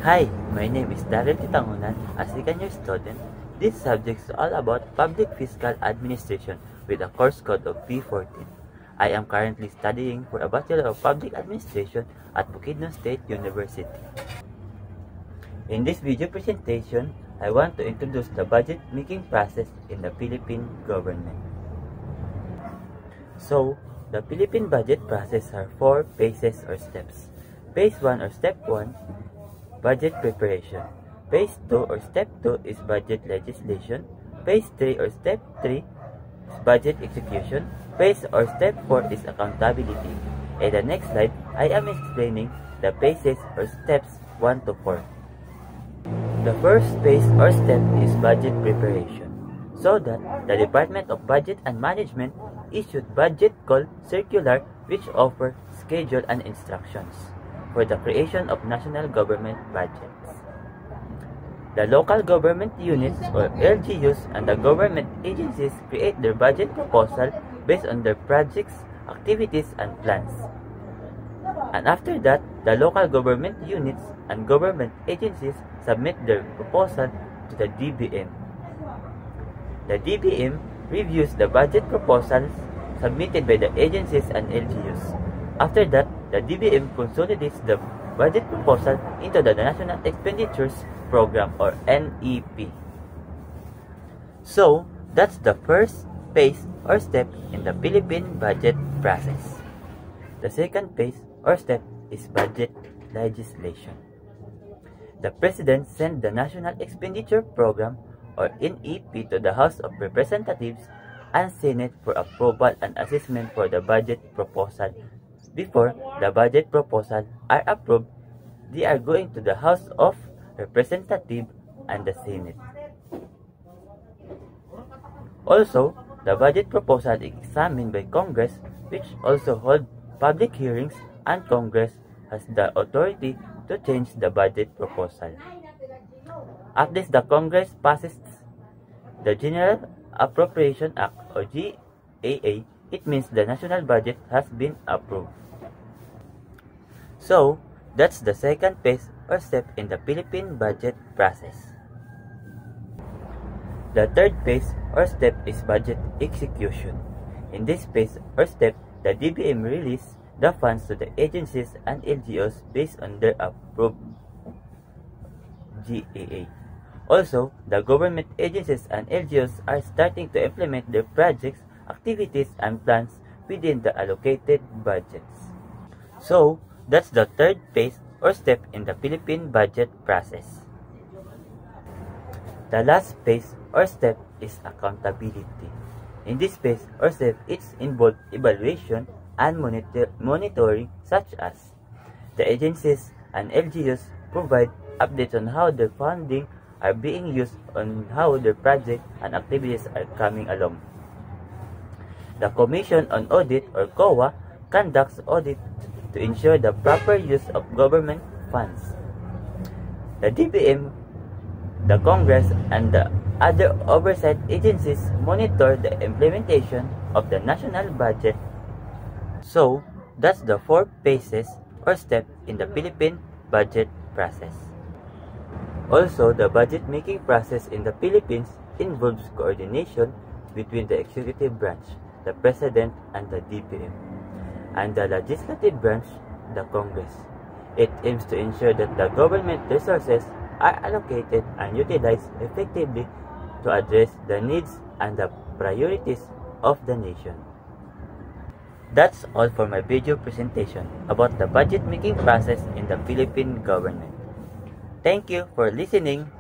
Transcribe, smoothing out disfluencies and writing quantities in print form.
Hi, my name is Daryl Titangunan, a second-year student. This subject is all about public fiscal administration with a course code of P14. I am currently studying for a Bachelor of Public Administration at Bukidnon State University. In this video presentation, I want to introduce the budget-making process in the Philippine government. So, the Philippine budget process are 4 phases or steps. Phase 1 or step 1, budget preparation. Phase 2 or step 2 is budget legislation. Phase 3 or step 3 is budget execution. Phase or step 4 is accountability. In the next slide, I am explaining the phases or steps 1 to 4. The first phase or step is budget preparation, so that the Department of Budget and Management issued budget call circular which offer schedule and instructions for the creation of national government budgets. The local government units or LGUs and the government agencies create their budget proposal based on their projects, activities, and plans. And after that, the local government units and government agencies submit their proposal to the DBM. The DBM reviews the budget proposals submitted by the agencies and LGUs. After that, the DBM consolidates the budget proposal into the National Expenditures Program or NEP. So, that's the first phase or step in the Philippine budget process. The second phase or step is budget legislation. The President sent the National Expenditure Program or NEP to the House of Representatives and Senate for approval and assessment for the budget proposal. Before the budget proposal are approved, they are going to the House of Representatives and the Senate. Also, the budget proposal is examined by Congress, which also hold public hearings, and Congress has the authority to change the budget proposal. At this, the Congress passes the General Appropriation Act or GAA. It means the national budget has been approved. So, that's the second phase or step in the Philippine budget process. The third phase or step is budget execution. In this phase or step, the DBM releases the funds to the agencies and LGUs based on their approved GAA. Also, the government agencies and LGUs are starting to implement their projects, activities, and plans within the allocated budgets. So, that's the third phase or step in the Philippine budget process. The last phase or step is accountability. In this phase or step, it's involved evaluation and monitoring, such as the agencies and LGUs provide updates on how their funding are being used, on how their projects and activities are coming along. The Commission on Audit or COA conducts audit to ensure the proper use of government funds. The DBM, the Congress, and the other oversight agencies monitor the implementation of the national budget. So, that's the 4 phases or step in the Philippine budget process. Also, the budget-making process in the Philippines involves coordination between the executive branch, the President, and the DBM, and the legislative branch, the Congress. It aims to ensure that the government resources are allocated and utilized effectively to address the needs and the priorities of the nation. That's all for my video presentation about the budget-making process in the Philippine government. Thank you for listening.